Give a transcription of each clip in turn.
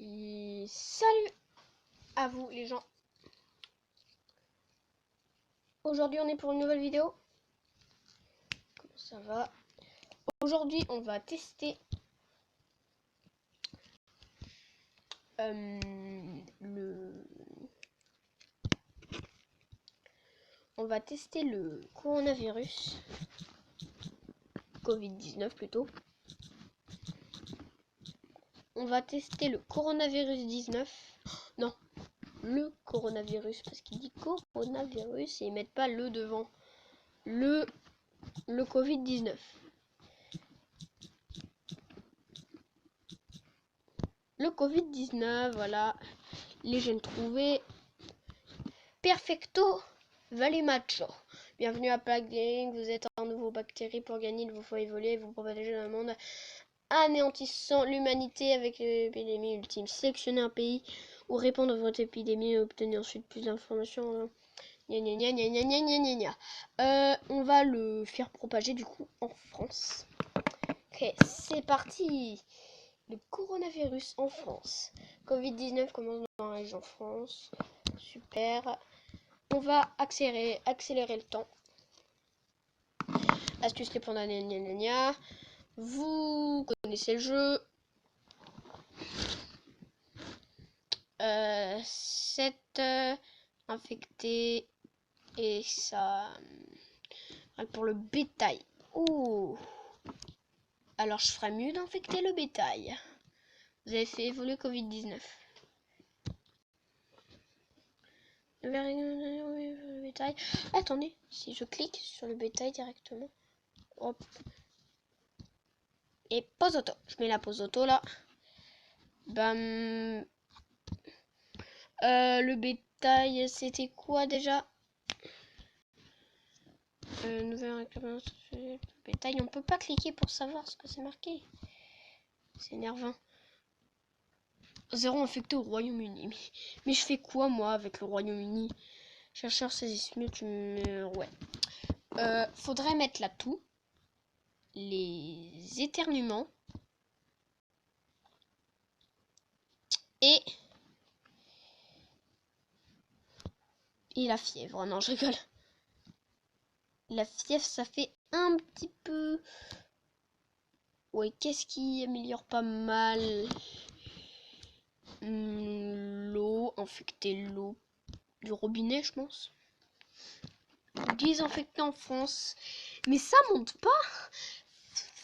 Et salut à vous les gens. Aujourd'hui on est pour une nouvelle vidéo. Comment ça va? Aujourd'hui on va tester le coronavirus Covid-19 plutôt. On va tester le coronavirus 19. Non, le coronavirus, parce qu'il dit coronavirus et ils mettent pas le devant. Le Covid-19. Le Covid-19, voilà. Les gènes trouvés. Perfecto Valimacho. Bienvenue à Plague Gaming, vous êtes un nouveau bactérie pour gagner, il vous faut évoluer, vous propager dans le monde, anéantissant l'humanité avec l'épidémie ultime. Sélectionnez un pays ou répondre à votre épidémie et obtenez ensuite plus d'informations. On va le faire propager du coup en France. Ok, c'est parti. Le coronavirus en France. Covid-19 commence dans la région France. Super. On va accélérer le temps. Astuce répondant à vous connaissez le jeu. 7 infectés et ça pour le bétail. Oh, alors je ferais mieux d'infecter le bétail. Vous avez fait évoluer Covid-19. Le bétail. Attendez, si je clique sur le bétail directement, hop, et pause auto. Je mets la pause auto là. Bam. Le bétail, c'était quoi déjà? Nouvelle réclamation. Bétail, on peut pas cliquer pour savoir ce que c'est marqué. C'est énervant. 0 infecté au Royaume-Uni. Mais je fais quoi moi avec le Royaume-Uni? Chercheur saisisme, ouais. Faudrait mettre là tout. Les éternuements. Et la fièvre. Non, je rigole. La fièvre, ça fait un petit peu... Ouais, qu'est-ce qui améliore pas mal? L'eau, infecter l'eau du robinet, je pense. Désinfecter en France. Mais ça monte pas.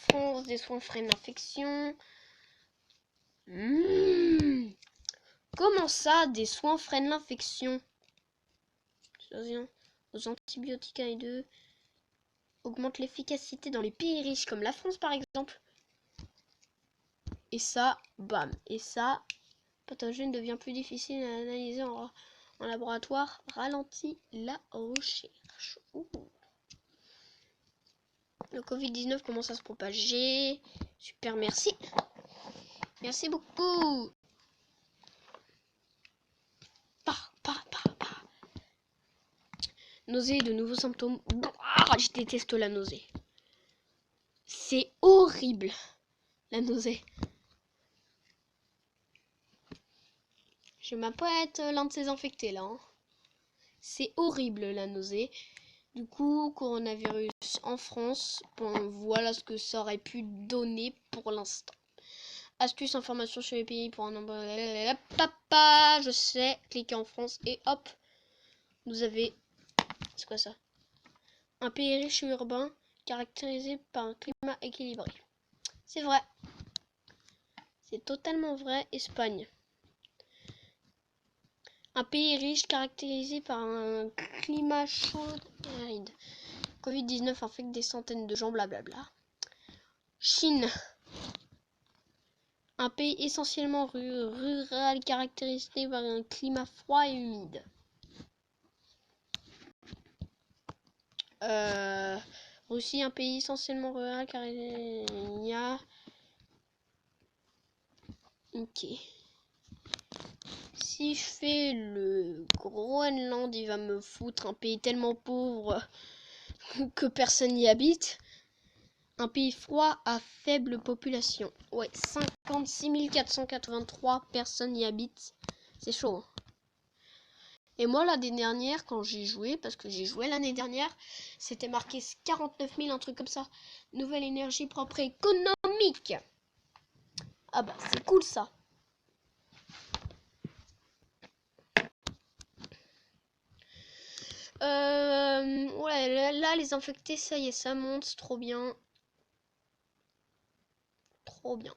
France, des soins freinent l'infection. Comment ça, des soins freinent l'infection? Aux antibiotiques 1 et 2. Augmente l'efficacité dans les pays riches, comme la France par exemple. Et ça, bam. Et ça, pathogène devient plus difficile à analyser en laboratoire. Ralentit la recherche. Ouh. Le Covid-19 commence à se propager. Super, merci. Merci beaucoup. Nausée, de nouveaux symptômes. Je déteste la nausée. C'est horrible, la nausée. Je vais pas être l'un de ces infectés là. Hein. C'est horrible la nausée. Du coup, coronavirus en France. Bon, voilà ce que ça aurait pu donner pour l'instant. Astuce, information sur les pays pour un nombre. Papa, je sais. Cliquez en France et hop. Vous avez. C'est quoi ça? Un pays riche et urbain caractérisé par un climat équilibré. C'est vrai. C'est totalement vrai. Espagne. Un pays riche caractérisé par un climat chaud et aride. Covid-19 infecte des centaines de gens, blablabla. Chine. Un pays essentiellement rural caractérisé par un climat froid et humide. Russie, un pays essentiellement rural caractérisé... Ok. Si je fais le Groenland, il va me foutre un pays tellement pauvre que personne n'y habite. Un pays froid à faible population. Ouais, 56 483 personnes y habitent. C'est chaud. Hein. Et moi, l'année dernière, quand j'ai joué, parce que j'ai joué l'année dernière, c'était marqué 49 000, un truc comme ça. Nouvelle énergie propre et économique. Ah bah, c'est cool ça. Ouais, là, les infectés, ça y est, ça monte, c'est trop bien. Trop bien.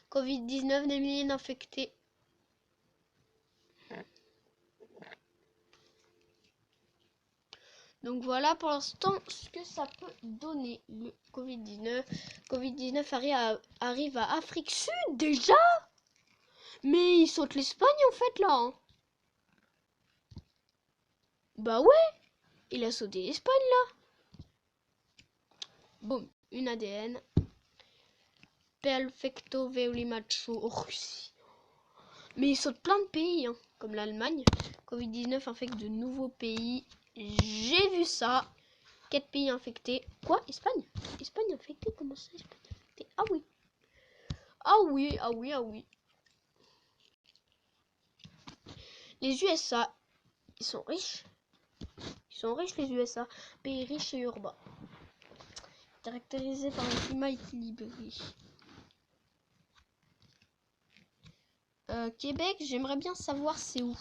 Covid-19, des milliers d'infectés. Donc voilà pour l'instant ce que ça peut donner le Covid-19. Covid-19 arrive à Afrique Sud déjà. Mais il saute l'Espagne en fait là. Hein. Bah ouais, il a sauté l'Espagne là. Boum, une ADN. Perfecto Veulimacho Russie. Mais il saute plein de pays, hein, comme l'Allemagne. Covid-19 infecte de nouveaux pays. J'ai vu ça. 4 pays infectés. Quoi? Espagne? Espagne infectée? Comment ça, Espagne infectée? Ah oui. Ah oui, ah oui, ah oui. Les USA, ils sont riches. Ils sont riches les USA. Pays riche et urbain. Caractérisé par un climat équilibré. Québec, j'aimerais bien savoir c'est où.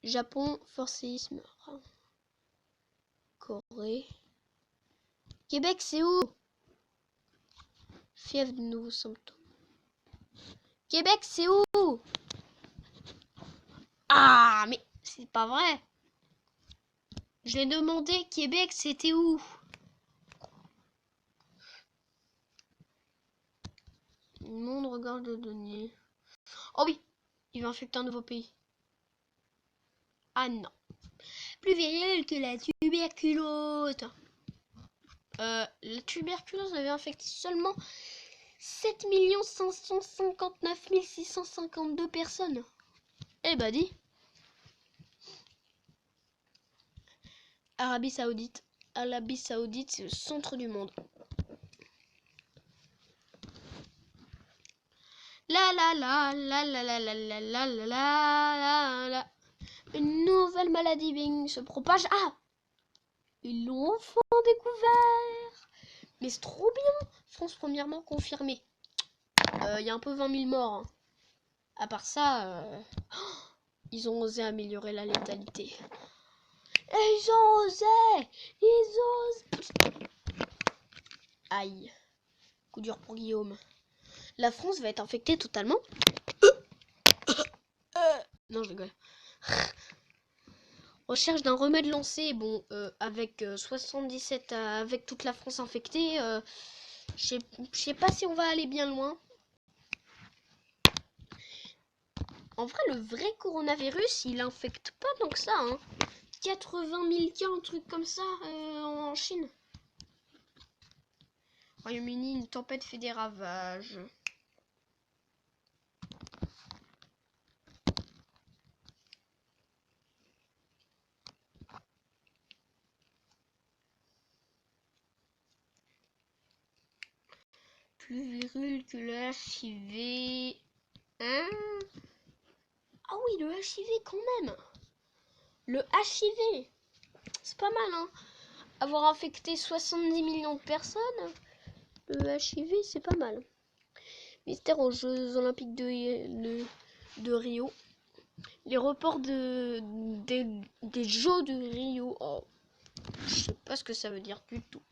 Japon, fort séisme. Corée. Québec, c'est où? Fièvre de nouveaux symptômes. Québec, c'est où? Ah, mais c'est pas vrai. Je l'ai demandé, Québec, c'était où? Monde regarde de données. Oh oui, il va infecter un nouveau pays. Ah non. Plus viril que la tuberculose. La tuberculose avait infecté seulement 7 559 652 personnes. Eh bah dis. Arabie Saoudite. Arabie Saoudite, c'est le centre du monde. La la la la la la la la la la la la. Une nouvelle maladie bing se propage. Ah, ils l'ont enfin découvert. Mais c'est trop bien. France premièrement confirmée. Il y a un peu 20 000 morts. Hein. À part ça, ils ont osé améliorer la létalité. Ils ont osé. Ils osent. Aïe. Coup dur pour Guillaume. La France va être infectée totalement. Non, je rigole. Recherche d'un remède lancé. Bon, avec 77, avec toute la France infectée, je sais pas si on va aller bien loin. En vrai, le vrai coronavirus, il infecte pas tant que ça. Hein. 80 000 cas, un truc comme ça, en Chine. Royaume-Uni, une tempête fait des ravages. Plus virule que le HIV. Hein? Ah oui, le HIV quand même. Le HIV. C'est pas mal, hein. Avoir infecté 70 millions de personnes, le HIV, c'est pas mal. Mystère aux Jeux Olympiques de Rio. Les reports des Jeux de Rio. Oh, je sais pas ce que ça veut dire du tout.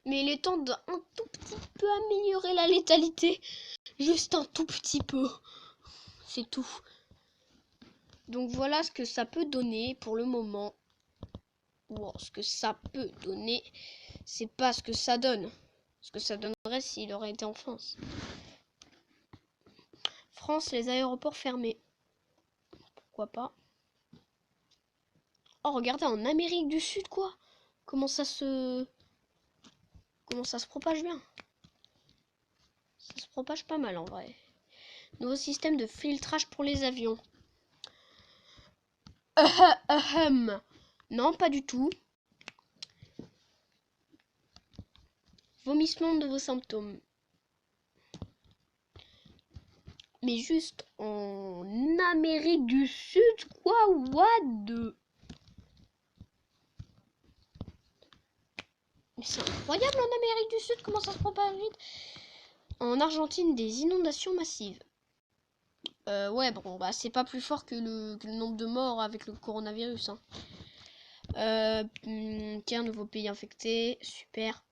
Mais il est temps d'un tout petit peu améliorer la létalité. Juste un tout petit peu. C'est tout. Donc voilà ce que ça peut donner pour le moment. Bon, ce que ça peut donner, c'est pas ce que ça donne. Ce que ça donnerait s'il aurait été en France. France, les aéroports fermés. Pourquoi pas? Oh, regardez, en Amérique du Sud, quoi. Comment ça se propage bien. Ça se propage pas mal, en vrai. Nouveau système de filtrage pour les avions. Non, pas du tout. Vomissement de vos symptômes. Mais juste en Amérique du Sud, quoi? What the... Mais c'est incroyable en Amérique du Sud, comment ça se propage vite. En Argentine, des inondations massives. Ouais, bon, bah c'est pas plus fort que le nombre de morts avec le coronavirus. Hein. Tiens, nouveau pays infecté, super.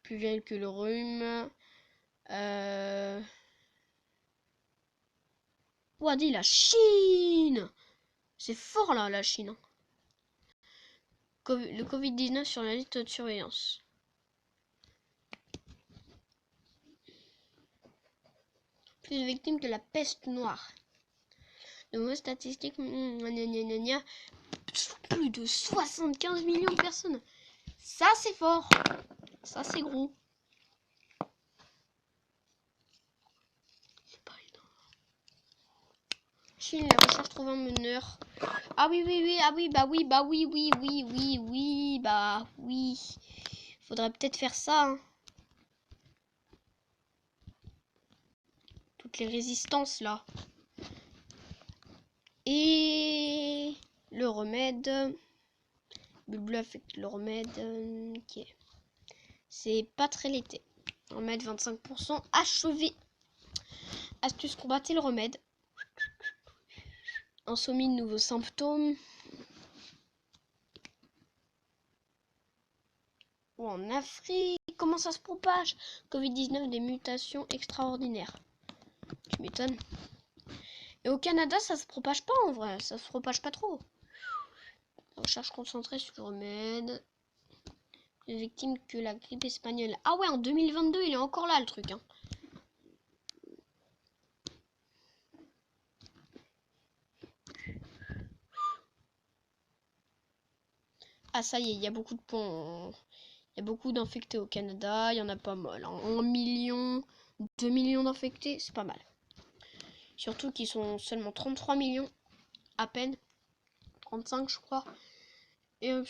Plus viril que le rhume. Ouah, dit la Chine! C'est fort là, la Chine. Hein. Le Covid-19 sur la liste de surveillance. Plus de victimes que la peste noire. De mauvaises statistiques. Plus de 75 millions de personnes. Ça, c'est fort. Ça, c'est gros. Chine, les recherches trouvent un meneur. Ah oui, bah oui. Faudrait peut-être faire ça. Hein. Toutes les résistances, là. Et le remède. Bulble affecte le remède. Ok. C'est pas très lété. Remède 25% achevé. Astuce combattre le remède. Insomnie de nouveaux symptômes. Ou en Afrique, comment ça se propage? Covid-19, des mutations extraordinaires. Tu m'étonnes. Et au Canada, ça se propage pas en vrai. Ça se propage pas trop. Recherche concentrée sur le remède. Plus victimes que la grippe espagnole. Ah ouais, en 2022, il est encore là le truc. Hein. Ah ça y est, il y a beaucoup de ponts. Il y a beaucoup d'infectés au Canada. Il y en a pas mal. Hein. 1 million, 2 millions d'infectés, c'est pas mal. Surtout qu'ils sont seulement 33 millions. À peine. 35 je crois. Et oh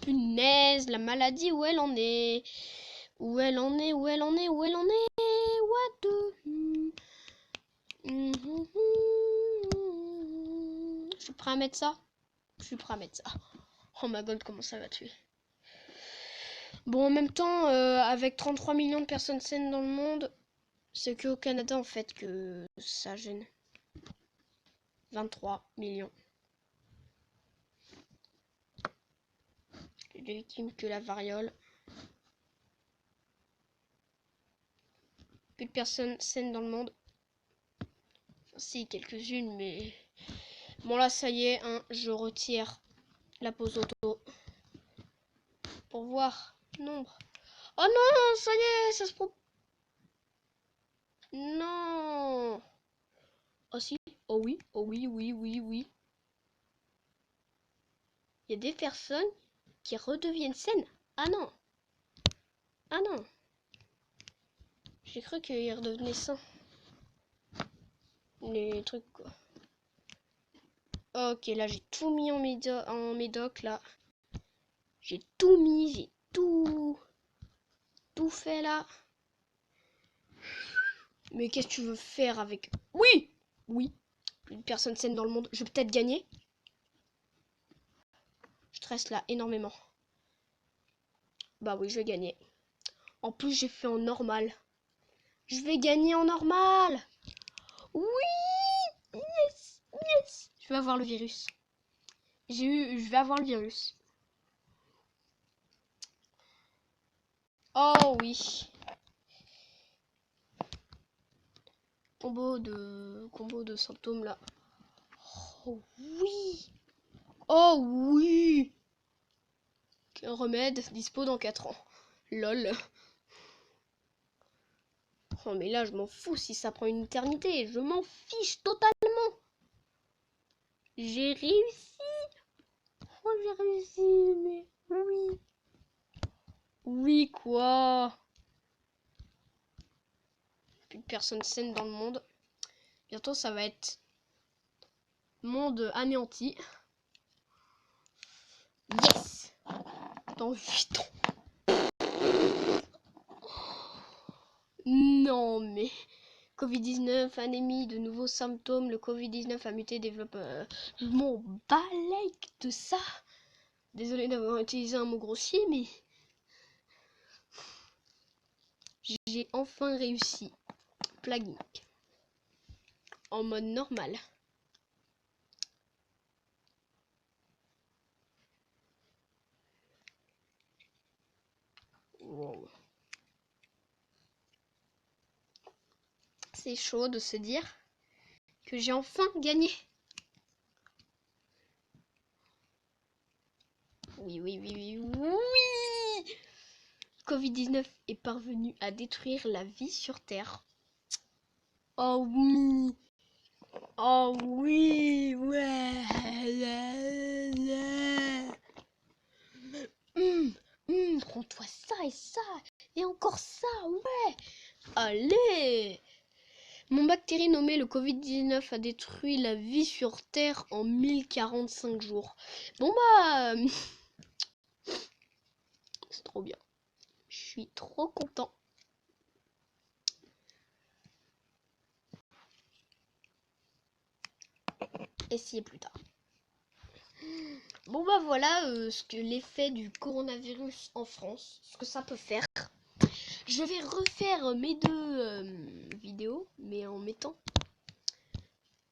punaise, la maladie, où elle en est? Où elle en est? What the... Je suis prêt à mettre ça. Oh my god, comment ça va tuer. Bon, en même temps, avec 33 millions de personnes saines dans le monde, c'est que au Canada, en fait, que ça gêne. 23 millions. Plus de victimes que la variole. Plus de personnes saines dans le monde. Enfin, si, quelques-unes, mais... Bon, là, ça y est, hein, je retire la pause auto. Pour voir nombre. Oh non, ça y est, ça se propage. Non. Oh si. Oh oui. Il y a des personnes qui redeviennent saines. Ah non. J'ai cru qu'ils redevenaient sains. Les trucs quoi. Ok, là j'ai tout mis en médoc là. J'ai tout mis, j'ai tout fait là. Mais qu'est-ce que tu veux faire avec... Oui. Plus de personnes saines dans le monde. Je vais peut-être gagner. Je stresse là énormément. Bah oui, je vais gagner. En plus, j'ai fait en normal. Je vais gagner en normal. Oui. Yes. Je vais avoir le virus. Je vais avoir le virus. Oh oui. Combo de symptômes là. Oh oui. Quel remède dispo dans 4 ans. Lol. Oh mais là je m'en fous si ça prend une éternité. Je m'en fiche totalement. J'ai réussi. Oh j'ai réussi. Mais oui. Oui quoi. Plus de personnes saines dans le monde. Bientôt ça va être monde anéanti. Yes. Dans 8 ans. non, mais Covid-19, anémie, de nouveaux symptômes, le Covid-19 a muté, développe... Je m'en balèque de ça. Désolé d'avoir utilisé un mot grossier, mais... J'ai enfin réussi. Plugin. En mode normal. Wow. C'est chaud de se dire que j'ai enfin gagné. Oui, oui, oui, oui, oui. Covid-19 est parvenu à détruire la vie sur Terre. Oh oui. Oh oui, ouais. Prends-toi ça et ça. Et encore ça, ouais. Allez. Mon bactérie nommée le Covid-19 a détruit la vie sur Terre en 1045 jours. Bon bah... c'est trop bien. Je suis trop content. Essayez plus tard. Bon bah voilà ce que l'effet du coronavirus en France, ce que ça peut faire. Je vais refaire mes deux vidéos, mais en mettant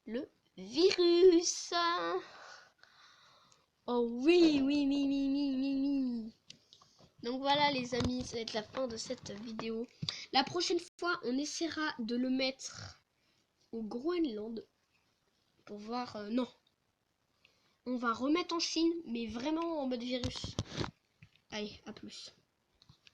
le virus. Oh oui, oui, oui, oui, oui, oui, oui. Donc voilà les amis, ça va être la fin de cette vidéo. La prochaine fois, on essaiera de le mettre au Groenland pour voir... non, on va remettre en Chine, mais vraiment en mode virus. Allez, à plus.